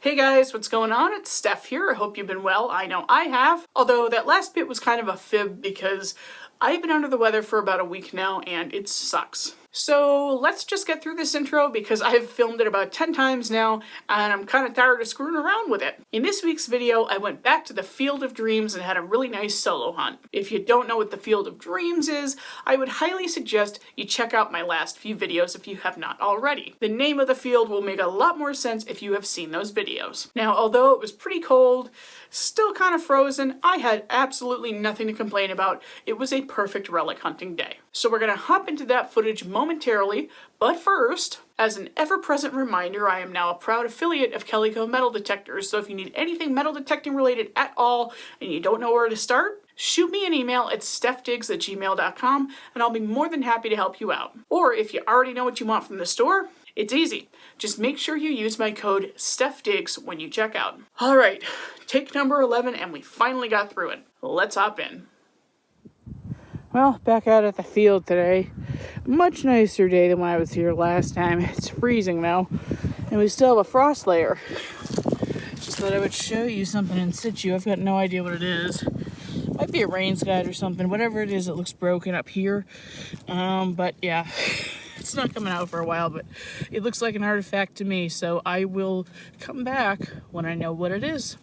Hey guys, what's going on? It's Stef here. I hope you've been well. I know I have. Although that last bit was kind of a fib because I've been under the weather for about a week now and it sucks. So let's just get through this intro because I've filmed it about 10 times now and I'm kind of tired of screwing around with it. In this week's video, I went back to the Field of Dreams and had a really nice solo hunt. If you don't know what the Field of Dreams is, I would highly suggest you check out my last few videos if you have not already. The name of the field will make a lot more sense if you have seen those videos. Now, although it was pretty cold, still kind of frozen, I had absolutely nothing to complain about. It was a perfect relic hunting day. So we're gonna hop into that footage momentarily, but first, as an ever-present reminder, I am now a proud affiliate of KELLYCO metal detectors, so if you need anything metal detecting related at all and you don't know where to start, shoot me an email at stefdigs@gmail.com and I'll be more than happy to help you out. Or if you already know what you want from the store, it's easy. Just make sure you use my code STEFDIGS when you check out. All right, take number 11 and we finally got through it. Let's hop in. Well, back out at the field today. Much nicer day than when I was here last time. It's freezing now, and we still have a frost layer. Just thought I would show you something in situ. I've got no idea what it is. Might be a rain guide or something. Whatever it is, it looks broken up here. But yeah, it's not coming out for a while, but it looks like an artifact to me, so I will come back when I know what it is.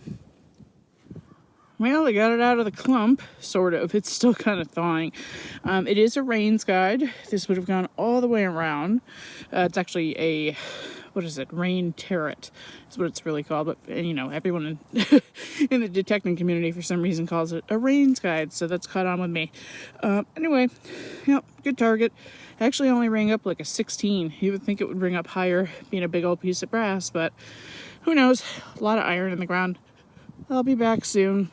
Well, I got it out of the clump, sort of. It's still kind of thawing. It is a rains guide. This would have gone all the way around. It's actually a, what is it? Rain turret is what it's really called. But, you know, everyone in the detecting community for some reason calls it a rains guide. So that's caught on with me. Anyway, yep, good target. Actually only rang up like a 16. You would think it would ring up higher, being a big old piece of brass. But who knows? A lot of iron in the ground. I'll be back soon.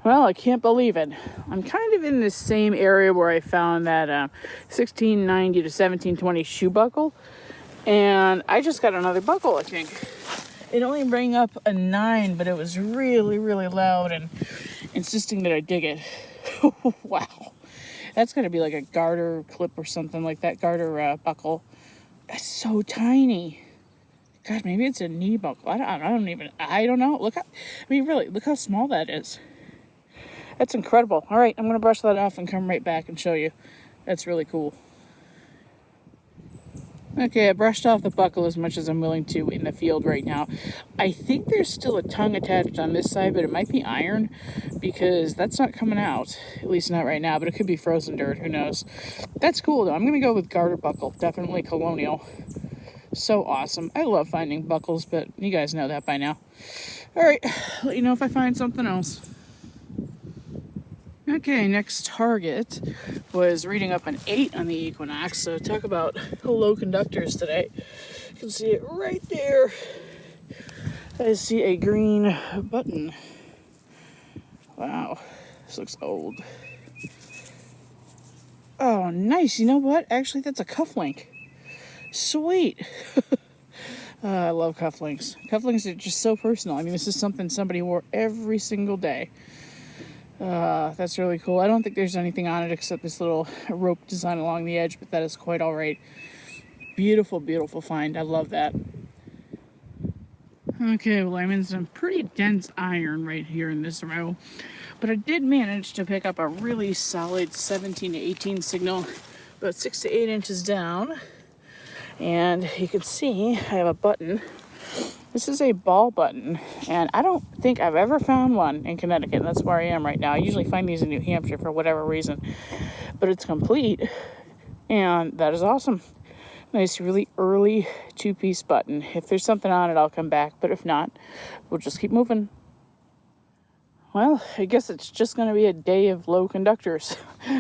Well, I can't believe it. I'm kind of in the same area where I found that 1690 to 1720 shoe buckle. And I just got another buckle, I think. It only rang up a 9, but it was really, really loud and insisting that I dig it. Wow. That's going to be like a garter clip or something like that, garter buckle. That's so tiny. God, maybe it's a knee buckle. I don't know. Look how small that is. That's incredible. All right, I'm going to brush that off and come right back and show you. That's really cool. Okay, I brushed off the buckle as much as I'm willing to in the field right now. I think there's still a tongue attached on this side, but it might be iron because that's not coming out. At least not right now, but it could be frozen dirt. Who knows? That's cool, though. I'm going to go with garter buckle. Definitely Colonial. So awesome. I love finding buckles, but you guys know that by now. All right, let you know if I find something else. Okay, next target was reading up an 8 on the Equinox. So talk about low conductors today. You can see it right there. I see a green button. Wow, this looks old. Oh, nice. You know what? Actually, that's a cufflink. Sweet. I love cufflinks. Cufflinks are just so personal. I mean, this is something somebody wore every single day. That's really cool. I don't think there's anything on it except this little rope design along the edge, but that is quite all right. Beautiful, beautiful find. I love that. Okay, well, I'm in some pretty dense iron right here in this row, but I did manage to pick up a really solid 17 to 18 signal, about 6 to 8 inches down. And you can see I have a button. This is a ball button, and I don't think I've ever found one in Connecticut, and that's where I am right now. I usually find these in New Hampshire for whatever reason, but it's complete, and that is awesome. Nice, really early 2-piece button. If there's something on it, I'll come back, but if not, we'll just keep moving. Well, I guess it's just going to be a day of low conductors.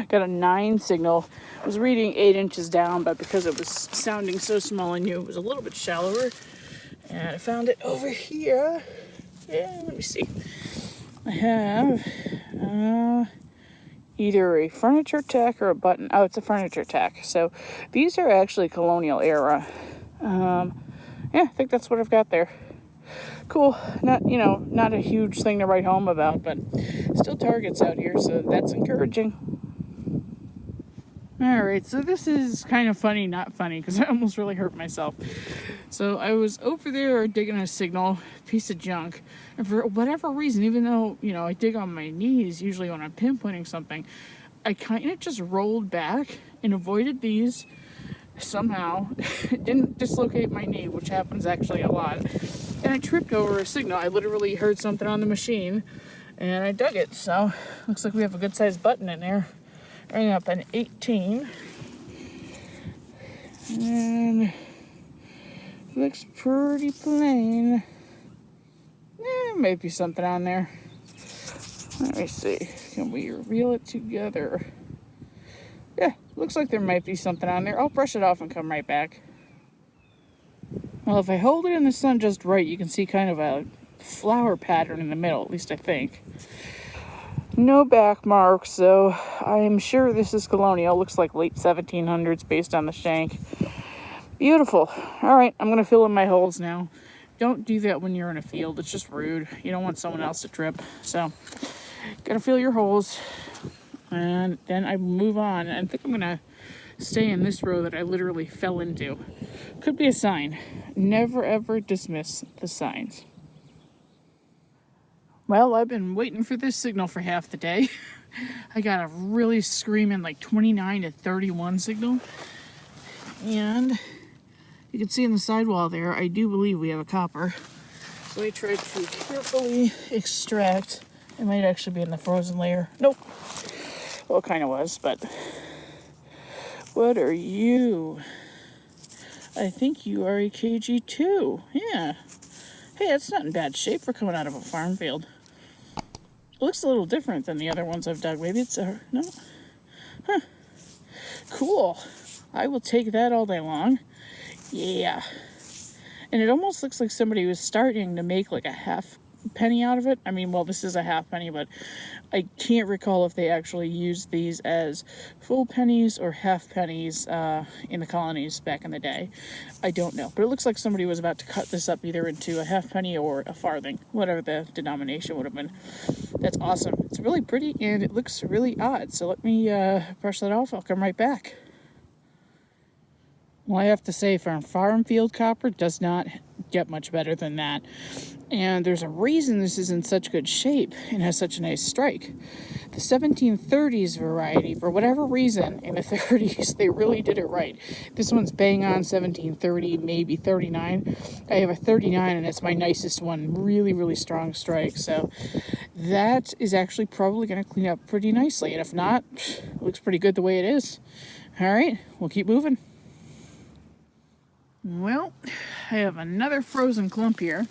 Got a 9 signal. I was reading 8 inches down, but because it was sounding so small, I knew it was a little bit shallower. And I found it over here. Yeah, let me see. I have either a furniture tack or a button. Oh, it's a furniture tack. So these are actually Colonial era. Yeah, I think that's what I've got there. Cool. Not a huge thing to write home about, but still targets out here, so that's encouraging. Alright, so this is kind of funny, not funny, because I almost really hurt myself. So I was over there digging a signal, piece of junk, and for whatever reason, even though, you know, I dig on my knees, usually when I'm pinpointing something, I kind of just rolled back and avoided these somehow. Didn't dislocate my knee, which happens actually a lot. And I tripped over a signal. I literally heard something on the machine, and I dug it. So, looks like we have a good-sized button in there. Bring up an 18. And looks pretty plain. There might be something on there. Let me see. Can we reel it together? Yeah, looks like there might be something on there. I'll brush it off and come right back. Well, if I hold it in the sun just right, you can see kind of a flower pattern in the middle, at least I think. No back marks, so I'm sure this is Colonial. Looks like late 1700s based on the shank. Beautiful. All right, I'm going to fill in my holes now. Don't do that when you're in a field. It's just rude. You don't want someone else to trip. So, got to fill your holes. And then I move on. I think I'm going to stay in this row that I literally fell into. Could be a sign. Never ever dismiss the signs. Well, I've been waiting for this signal for half the day. I got a really screaming like 29 to 31 signal. And you can see in the sidewall there, I do believe we have a copper. So I tried to carefully extract. It might actually be in the frozen layer. Nope. Well, it kind of was, but what are you? I think you are a KG2. Yeah. Hey, that's not in bad shape for coming out of a farm field. It looks a little different than the other ones I've dug. Maybe it's a... no? Huh. Cool. I will take that all day long. Yeah. And it almost looks like somebody was starting to make like a half penny out of it. I mean, well, this is a half penny, but I can't recall if they actually used these as full pennies or half pennies in the colonies back in the day. I don't know, but it looks like somebody was about to cut this up either into a half penny or a farthing, whatever the denomination would have been. That's awesome. It's really pretty and it looks really odd. So let me brush that off. I'll come right back. Well, I have to say, farm field copper does not get much better than that. And there's a reason this is in such good shape and has such a nice strike. The 1730s variety, for whatever reason, in the 30s, they really did it right. This one's bang on 1730, maybe 39. I have a 39, and it's my nicest one. Really, really strong strike. So that is actually probably going to clean up pretty nicely. And if not, it looks pretty good the way it is. All right, we'll keep moving. Well, I have another frozen clump here.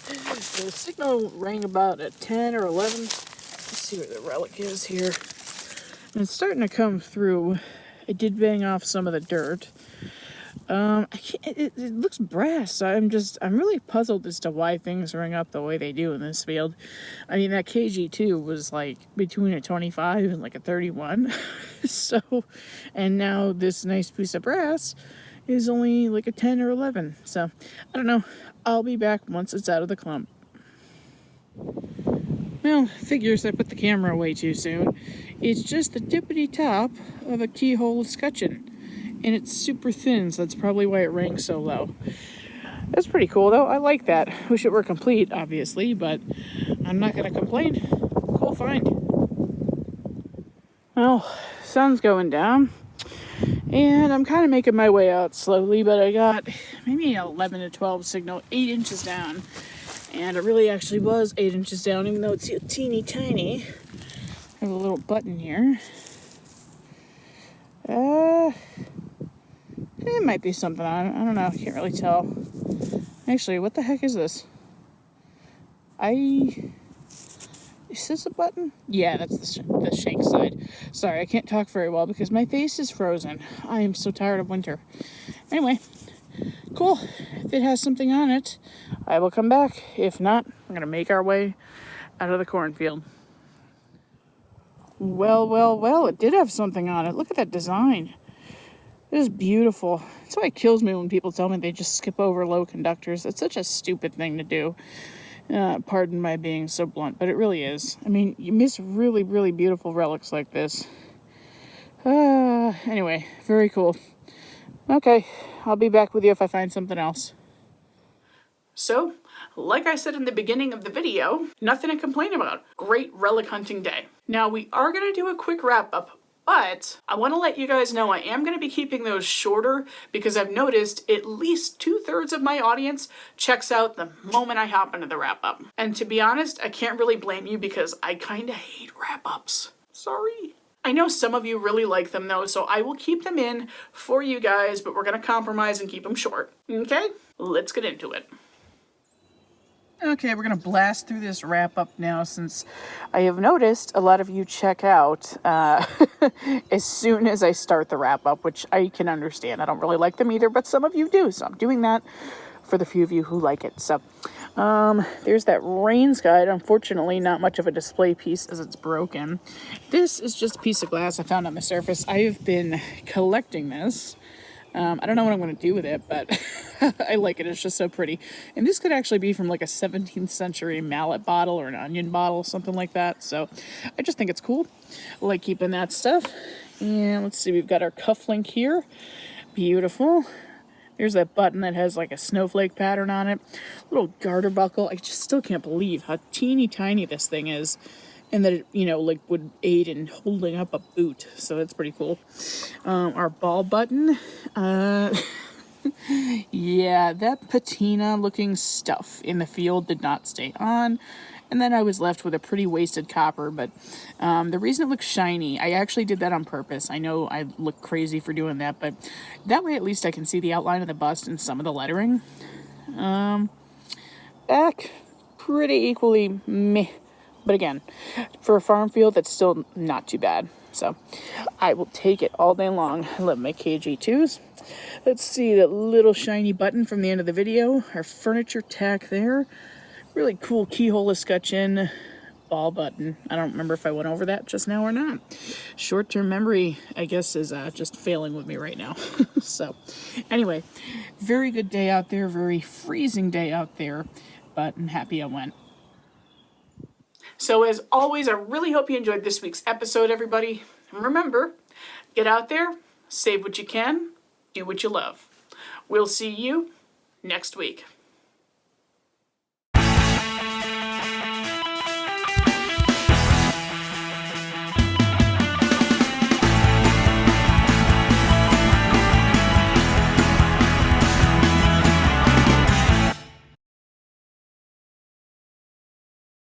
The signal rang about at 10 or 11. Let's see where the relic is here. And it's starting to come through. I did bang off some of the dirt. It looks brass. So I'm really puzzled as to why things ring up the way they do in this field. I mean, that KG2 was like between a 25 and like a 31. So, and now this nice piece of brass is only like a 10 or 11. So, I don't know. I'll be back once it's out of the clump. Well, figures I put the camera away too soon. It's just the tippity top of a keyhole escutcheon. And it's super thin, so that's probably why it rang so low. That's pretty cool, though. I like that. Wish it were complete, obviously, but I'm not going to complain. Cool find. Well, sun's going down. And I'm kind of making my way out slowly, but I got maybe 11 to 12 signal, 8 inches down. And it really actually was 8 inches down, even though it's teeny tiny. I have a little button here. It might be something on it. I don't know. I can't really tell. Actually, what the heck is this? Is this a button? Yeah, that's the shank side. Sorry, I can't talk very well because my face is frozen. I am so tired of winter. Anyway, cool. If it has something on it, I will come back. If not, I'm going to make our way out of the cornfield. Well, it did have something on it. Look at that design. It is beautiful. That's why it kills me when people tell me they just skip over low conductors. It's such a stupid thing to do. Pardon my being so blunt, but it really is. I mean, you miss really, really beautiful relics like this. Anyway, very cool. Okay, I'll be back with you if I find something else. So, like I said in the beginning of the video, nothing to complain about. Great relic hunting day. Now, we are going to do a quick wrap up, but I want to let you guys know I am going to be keeping those shorter because I've noticed at least 2/3 of my audience checks out the moment I hop into the wrap up. And to be honest, I can't really blame you because I kind of hate wrap ups. Sorry. I know some of you really like them though, so I will keep them in for you guys, but we're going to compromise and keep them short. Okay? Let's get into it. Okay, we're going to blast through this wrap up now since I have noticed a lot of you check out as soon as I start the wrap up, which I can understand. I don't really like them either, but some of you do, so I'm doing that for the few of you who like it. So there's that rains guide. Unfortunately, not much of a display piece as it's broken. This is just a piece of glass I found on the surface. I have been collecting this. I don't know what I'm going to do with it, but I like it. It's just so pretty. And this could actually be from like a 17th century mallet bottle or an onion bottle, something like that. So I just think it's cool. I like keeping that stuff. And let's see, we've got our cufflink here. Beautiful. There's that button that has like a snowflake pattern on it. Little garter buckle. I just still can't believe how teeny tiny this thing is. And that it, you know, like would aid in holding up a boot. So that's pretty cool. Our ball button. Yeah, that patina looking stuff in the field did not stay on. And then I was left with a pretty wasted copper, but the reason it looks shiny, I actually did that on purpose. I know I look crazy for doing that, but that way at least I can see the outline of the bust and some of the lettering. Back, pretty equally meh. But again, for a farm field, that's still not too bad. So I will take it all day long. I love my KG2s. Let's see that little shiny button from the end of the video. Our furniture tack there. Really cool keyhole escutcheon ball button. I don't remember if I went over that just now or not. Short-term memory, I guess, is just failing with me right now. So anyway, very good day out there. Very freezing day out there. But I'm happy I went. So as always, I really hope you enjoyed this week's episode, everybody. And remember, get out there, save what you can, do what you love. We'll see you next week.